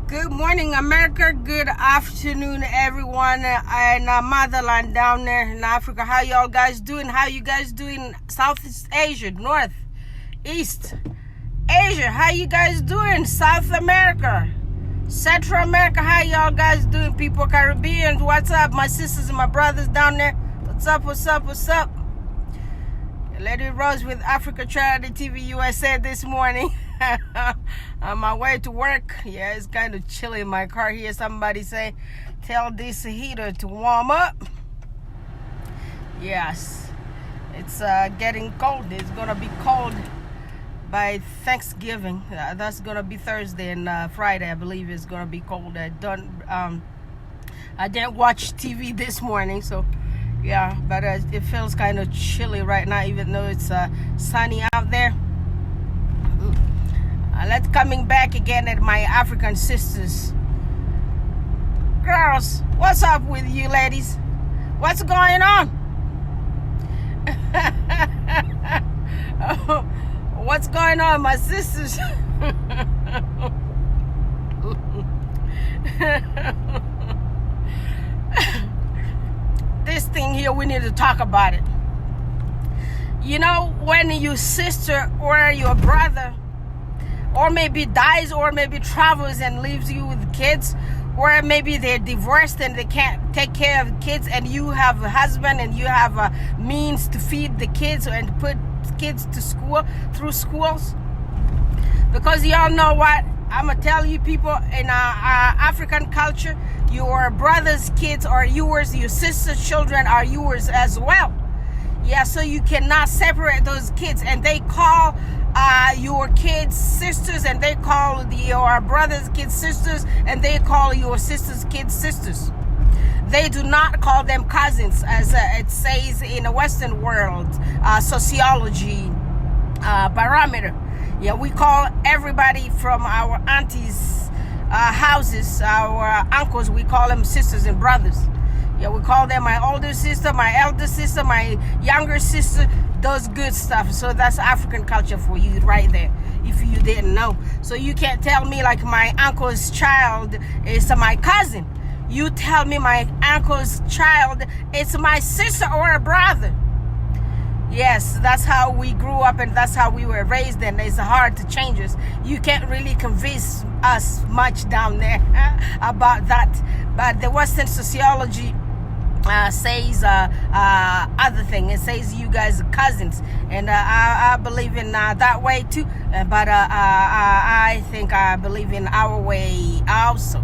Good morning, America. Good afternoon, everyone in motherland down there in Africa. How y'all guys doing? How you guys doing? Southeast Asia, North, East Asia. How you guys doing? South America, Central America. How y'all guys doing? People, Caribbeans, what's up? My sisters and my brothers down there. What's up? What's up? What's up? Lady Rose with Africa Charity TV USA this morning. On my way to work. Yeah, it's kind of chilly in my car here. Somebody say, tell this heater to warm up. Yes, it's getting cold. It's gonna be cold by Thanksgiving. That's gonna be Thursday and Friday. I believe it's gonna be cold. I didn't watch TV this morning, so yeah, but it feels kind of chilly right now, even though it's sunny out there. Let's coming back again at my African sisters. Girls, what's up with you ladies? What's going on? What's going on, my sisters? This thing here, we need to talk about it. You know, when your sister or your brother or maybe dies, or maybe travels and leaves you with kids, or maybe they're divorced and they can't take care of the kids, and you have a husband and you have a means to feed the kids and put kids to school through schools. Because y'all know what I'm gonna tell you, people, in our African culture, your brother's kids are yours, your sister's children are yours as well. Yeah, so you cannot separate those kids, and they call your kids sisters, and they call your brother's kids sisters, and they call your sister's kids sisters. They do not call them cousins, as it says in the Western world sociology barometer. Yeah, we call everybody from our aunties' houses, our uncles, we call them sisters and brothers. Yeah, we call them my older sister, my elder sister, my younger sister, those good stuff. So that's African culture for you right there, if you didn't know. So you can't tell me like my uncle's child is my cousin. You tell me my uncle's child is my sister or a brother. Yes, that's how we grew up and that's how we were raised, and it's hard to change us. You can't really convince us much down there about that. But the Western sociology says other thing. It says you guys are cousins, and I believe in that way too. But I think I believe in our way also.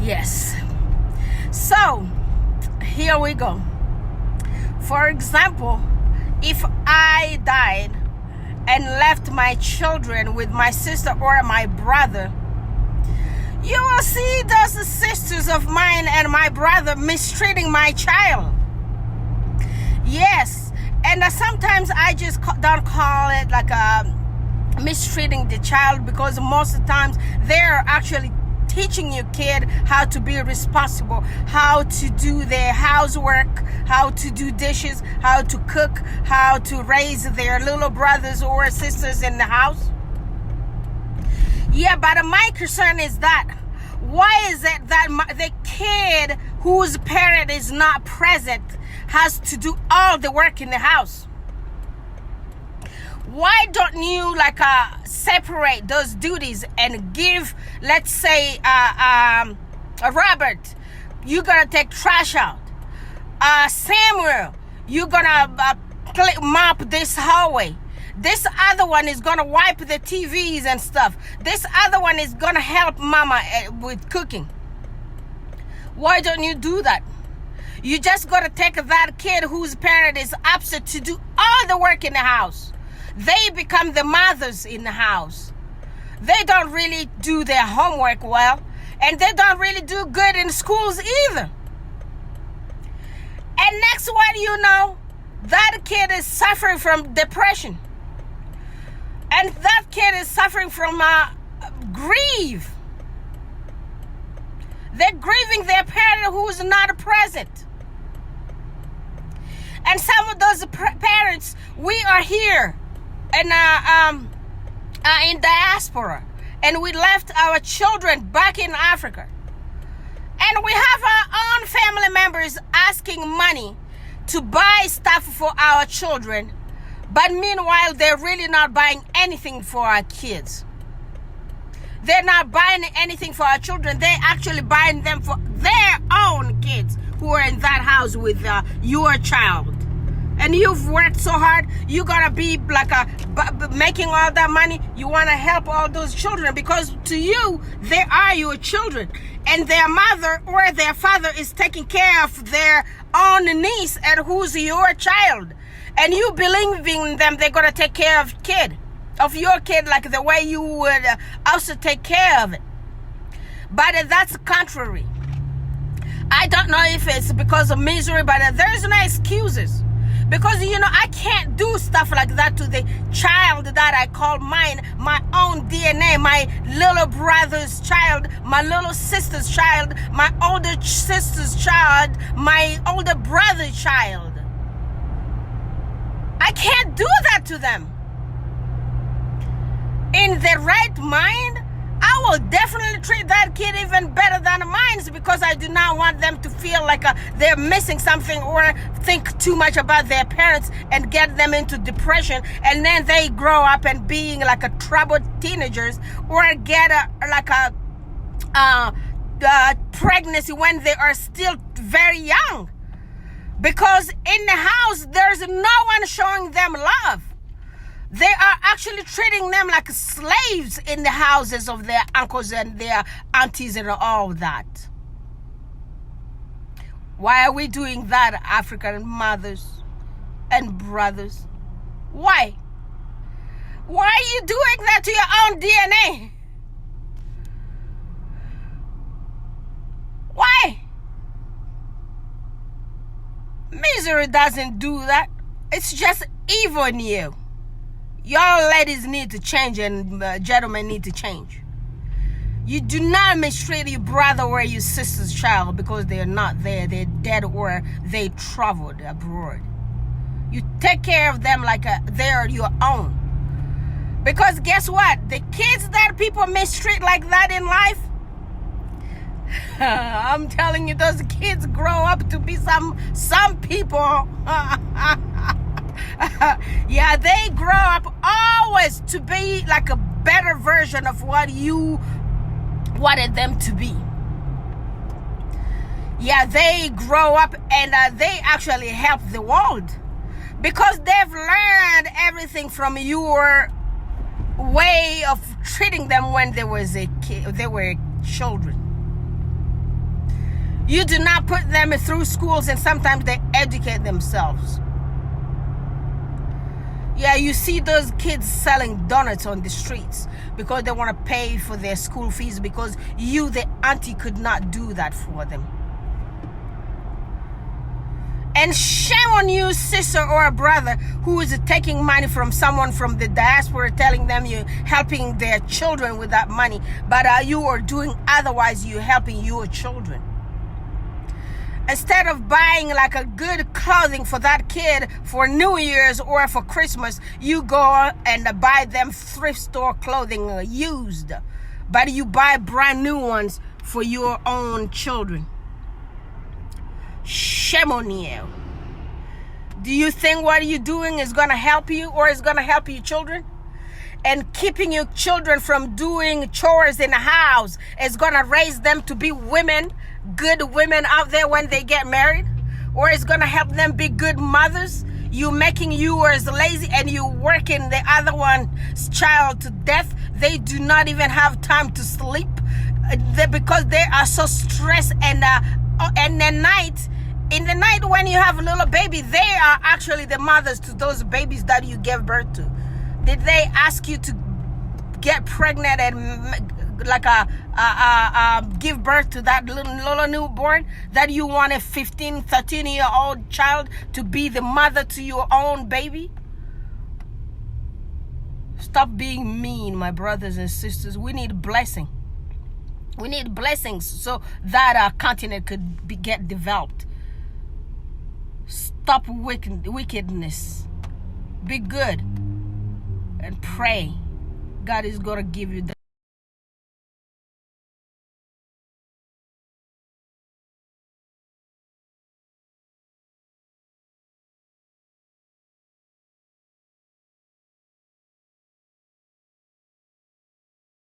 Yes. So here we go. For example, if I died and left my children with my sister or my brother, you will see those sisters of mine and my brother mistreating my child. Yes, and sometimes I just don't call it like mistreating the child, because most of the times they're actually teaching your kid how to be responsible, how to do their housework, how to do dishes, how to cook, how to raise their little brothers or sisters in the house. Yeah, but my concern is that why is it that the kid whose parent is not present has to do all the work in the house? Why don't you separate those duties and give, let's say, Robert, you gonna take trash out. Samuel, you gonna mop this hallway. This other one is gonna wipe the TVs and stuff. This other one is gonna help mama with cooking. Why don't you do that? You just gotta take that kid whose parent is absent to do all the work in the house. They become the mothers in the house. They don't really do their homework well, and they don't really do good in schools either. And next one you know, that kid is suffering from depression. And that kid is suffering from grief. They're grieving their parent who is not present. And some of those parents, we are here and in diaspora, and we left our children back in Africa. And we have our own family members asking money to buy stuff for our children. But meanwhile, they're really not buying anything for our kids. They're not buying anything for our children. They're actually buying them for their own kids who are in that house with your child. And you've worked so hard, you gotta be like making all that money. You wanna help all those children because to you, they are your children. And their mother or their father is taking care of their own niece and who's your child. And you believe in them, they're gonna take care of your kid like the way you would also take care of it. But that's contrary. I don't know if it's because of misery, but there's no excuses. Because, I can't do stuff like that to the child that I call mine, my own DNA, my little brother's child, my little sister's child, my older sister's child, my older brother's child. I can't do that to them. In their right mind, I will definitely treat that kid even better than mine because I do not want them to feel like they're missing something or think too much about their parents and get them into depression, and then they grow up and being like a troubled teenagers or get a pregnancy when they are still very young. Because in the house, there's no one showing them love. They are actually treating them like slaves in the houses of their uncles and their aunties and all that. Why are we doing that, African mothers and brothers? Why? Why are you doing that to your own DNA? Why? Misery doesn't do that. It's just evil in you. Y'all ladies need to change and gentlemen need to change. You do not mistreat your brother or your sister's child because they're not there. They're dead or they traveled abroad. You take care of them like they're your own. Because guess what? The kids that people mistreat like that in life, I'm telling you, those kids grow up to be some people. Yeah, they grow up always to be like a better version of what you wanted them to be. Yeah, they grow up and they actually help the world because they've learned everything from your way of treating them when they were children. You do not put them through schools and sometimes they educate themselves. Yeah, you see those kids selling donuts on the streets because they want to pay for their school fees because you, the auntie, could not do that for them. And shame on you, sister or a brother, who is taking money from someone from the diaspora, telling them you're helping their children with that money, but you are doing otherwise, you're helping your children. Instead of buying like a good clothing for that kid for New Year's or for Christmas, you go and buy them thrift store clothing used. But you buy brand new ones for your own children. Shame on you. Do you think what you're doing is going to help you or is going to help your children? And keeping your children from doing chores in the house is going to raise them to be women, good women out there when they get married? Or it's going to help them be good mothers? You making yours lazy and you working the other one's child to death. They do not even have time to sleep because they are so stressed. And in the night when you have a little baby, they are actually the mothers to those babies that you gave birth to. Did they ask you to get pregnant and give birth to that little newborn that you want a 15, 13-year-old child to be the mother to your own baby? Stop being mean, my brothers and sisters. We need blessing. We need blessings so that our continent could get developed. Stop wickedness. Be good and pray. God is going to give you the